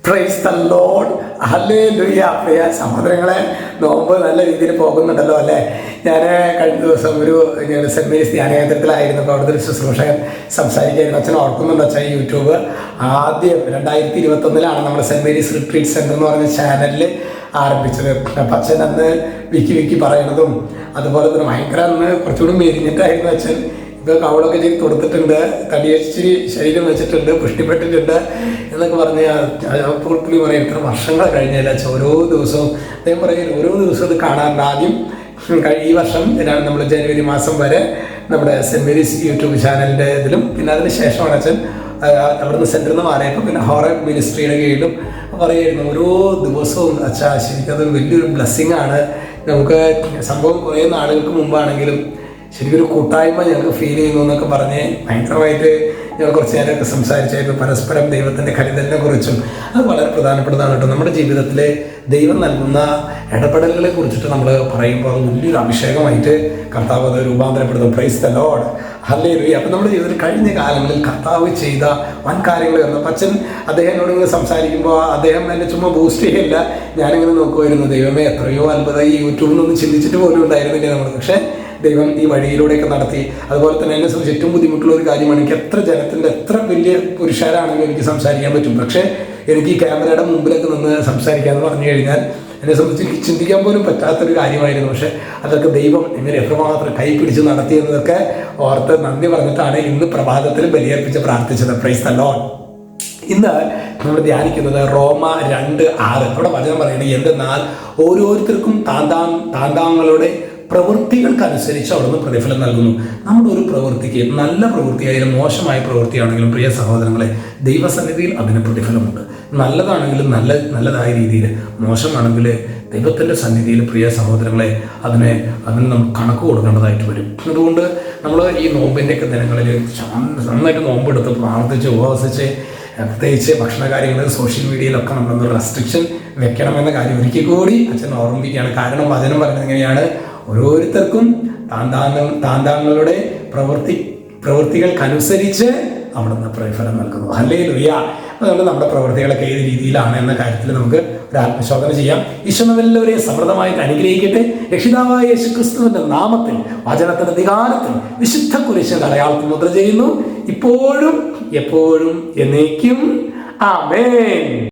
Price the lord, hallelujah. പ്രിയ സഹോദരങ്ങളെ, നോമ്പ് നല്ല രീതിയിൽ പോകുന്നുണ്ടല്ലോ അല്ലേ? ഞാൻ കഴിഞ്ഞ ദിവസം ഒരു സെൻറ് മേരീസ് ധ്യാനകേന്ദ്രത്തിലായിരുന്നു. അവിടുത്തെ ഒരു ശുശ്രൂഷകൻ സംസാരിക്കായിരുന്നു. അച്ഛൻ ഓർക്കുന്നുണ്ട് അച്ഛൻ യൂട്യൂബ് ആദ്യം 2021 നമ്മുടെ സെൻറ് മേരീസ് റിട്രീറ്റ് സെൻ്റർ എന്ന് പറഞ്ഞ ചാനലിൽ ആരംഭിച്ചത്. അപ്പം അച്ഛൻ അന്ന് വിക്കി പറയണതും അതുപോലെ തന്നെ ഭയങ്കര അന്ന് കുറച്ചുകൂടി മെലിഞ്ഞിട്ടായിരുന്നു അച്ഛൻ. ഇപ്പോൾ കവളൊക്കെ ചെയ്ത് കൊടുത്തിട്ടുണ്ട്, തടിയച്ചിരി ശരീരം വെച്ചിട്ടുണ്ട്, പുഷ്ടിപ്പെട്ടിട്ടുണ്ട് എന്നൊക്കെ പറഞ്ഞ് പുള്ളി പറയും ഇത്ര വർഷങ്ങൾ കഴിഞ്ഞല്ല ഓരോ ദിവസവും അദ്ദേഹം പറയും ഓരോ ദിവസവും ഇത് കാണാറുണ്ട്. ആദ്യം ഈ വർഷം നമ്മൾ ജനുവരി മാസം വരെ നമ്മുടെ സെൻറ് മേരീസ് യൂട്യൂബ് ചാനലിൻ്റെ ഇതിലും, പിന്നെ അതിന് ശേഷമാണ് അച്ഛൻ അവിടുന്ന് സെൻറ്ററിൽ നിന്ന് മാറിയപ്പോൾ പിന്നെ ഹോറ മിനിസ്ട്രിയുടെ കീഴിലും പറയുമായിരുന്നു ഓരോ ദിവസവും അച്ഛാ ശരിക്കും അതൊരു വലിയൊരു ബ്ലെസ്സിങ് ആണ്. നമുക്ക് സംഭവം കുറേ നാളുകൾക്ക് മുമ്പാണെങ്കിലും ശരിക്കൊരു കൂട്ടായ്മ ഞങ്ങൾക്ക് ഫീൽ ചെയ്യുന്നു എന്നൊക്കെ പറഞ്ഞ് ഭയങ്കരമായിട്ട് ഞങ്ങൾ കുറച്ച് നേരമൊക്കെ സംസാരിച്ചായിരുന്നു. പരസ്പരം ദൈവത്തിൻ്റെ കരുതലിനെ കുറിച്ചും അത് വളരെ പ്രധാനപ്പെട്ടതാണ് കേട്ടോ. നമ്മുടെ ജീവിതത്തിൽ ദൈവം നൽകുന്ന ഇടപെടലുകളെ കുറിച്ചിട്ട് നമ്മൾ പറയുമ്പോൾ അത് വലിയൊരു അഭിഷേകമായിട്ട് കർത്താവ് അത് രൂപാന്തരപ്പെടുന്നു. Praise the lord, hallelujah. അപ്പം നമ്മുടെ ജീവിതത്തിൽ കഴിഞ്ഞ കാലങ്ങളിൽ കർത്താവ് ചെയ്ത വൻ കാര്യങ്ങൾ വരുന്നു. അച്ഛൻ അദ്ദേഹത്തോട് ഇങ്ങനെ സംസാരിക്കുമ്പോൾ അദ്ദേഹം എന്നെ ചുമ്മാ ബൂസ്റ്റ് ചെയ്യില്ല. ഞാനിങ്ങനെ നോക്കുമായിരുന്നു, ദൈവമേ എത്രയോ അത്ഭുതം ഈ യൂട്യൂബിൽ നിന്നൊന്നും ചിന്തിച്ചിട്ട് പോലും ഉണ്ടായിരുന്നില്ല നമ്മൾ. പക്ഷേ ദൈവം ഈ വഴിയിലൂടെയൊക്കെ നടത്തി. അതുപോലെ തന്നെ എന്നെ സംബന്ധിച്ച് ഏറ്റവും ബുദ്ധിമുട്ടുള്ള ഒരു കാര്യമാണ്, എനിക്ക് എത്ര ജനത്തിൻ്റെ എത്ര വലിയ പുരുഷരാണെങ്കിലും എനിക്ക് സംസാരിക്കാൻ പറ്റും. പക്ഷേ എനിക്ക് ഈ ക്യാമറയുടെ മുമ്പിലൊക്കെ നിന്ന് സംസാരിക്കാമെന്ന് പറഞ്ഞു കഴിഞ്ഞാൽ എന്നെ സംബന്ധിച്ച് എനിക്ക് ചിന്തിക്കാൻ പോലും പറ്റാത്തൊരു കാര്യമായിരുന്നു. പക്ഷേ അതൊക്കെ ദൈവം എങ്ങനെ എത്രമാത്രം കൈപിടിച്ച് നടത്തിയെന്നതൊക്കെ ഓർത്ത് നന്ദി പറഞ്ഞിട്ടാണ് ഇന്ന് പ്രഭാതത്തിൽ ബലിയർപ്പിച്ച് പ്രാർത്ഥിച്ചത്. Price the Lord. ഇന്ന് നമ്മൾ ധ്യാനിക്കുന്നത് റോമ 2:6. അവിടെ വചനം പറയുന്നത് എന്തെന്നാൽ ഓരോരുത്തർക്കും താന്താങ്ങളുടെ പ്രവൃത്തികൾക്കനുസരിച്ച് അവിടുന്ന് പ്രതിഫലം നൽകുന്നു. നമ്മുടെ ഒരു പ്രവൃത്തിക്ക് നല്ല പ്രവൃത്തിയായാലും മോശമായ പ്രവൃത്തിയാണെങ്കിലും പ്രിയ സഹോദരങ്ങളെ ദൈവസന്നിധിയിൽ അതിന് പ്രതിഫലമുണ്ട്. നല്ലതാണെങ്കിലും നല്ലതായ രീതിയിൽ, മോശമാണെങ്കിൽ ദൈവത്തിൻ്റെ സന്നിധിയിൽ പ്രിയ സഹോദരങ്ങളെ അതിന് നമ്മൾ കണക്ക് കൊടുക്കേണ്ടതായിട്ട് വരും. അതുകൊണ്ട് നമ്മൾ ഈ നോമ്പിൻ്റെയൊക്കെ ദിനങ്ങളിൽ നന്നായിട്ട് നോമ്പെടുത്ത് പ്രാർത്ഥിച്ച് ഉപവസിച്ച് പ്രത്യേകിച്ച് ഭക്ഷണ കാര്യങ്ങൾ സോഷ്യൽ മീഡിയയിലൊക്കെ നമ്മളൊന്ന് റെസ്ട്രിക്ഷൻ വെക്കണമെന്ന കാര്യം ഒരിക്കൽ കൂടി അച്ഛൻ ഓർമ്മിപ്പിക്കുകയാണ്. കാരണം വചനം പറയുന്നത് എങ്ങനെയാണ്, ഓരോരുത്തർക്കും താന്താങ്ങളുടെ പ്രവൃത്തികൾക്കനുസരിച്ച് അവിടുന്ന് പ്രതിഫലം നൽകുന്നു. ഹല്ലേലൂയ. അതുകൊണ്ട് നമ്മുടെ പ്രവൃത്തികളൊക്കെ ഏത് രീതിയിലാണ് എന്ന കാര്യത്തിൽ നമുക്ക് ഒരു ആത്മശോധന ചെയ്യാം. ഈശോ എല്ലാവരെയും സമൃദ്ധമായിട്ട് അനുഗ്രഹിക്കട്ടെ. രക്ഷിതാവായ യേശുക്രിസ്തുവിന്റെ നാമത്തിൽ വചനത്തിന്റെ അധികാരത്തിൽ വിശുദ്ധ കുരിശിന്റെ അടയാളത്തിൽ മുദ്ര ചെയ്യുന്നു, ഇപ്പോഴും എപ്പോഴും എന്നേക്കും. ആമേൻ.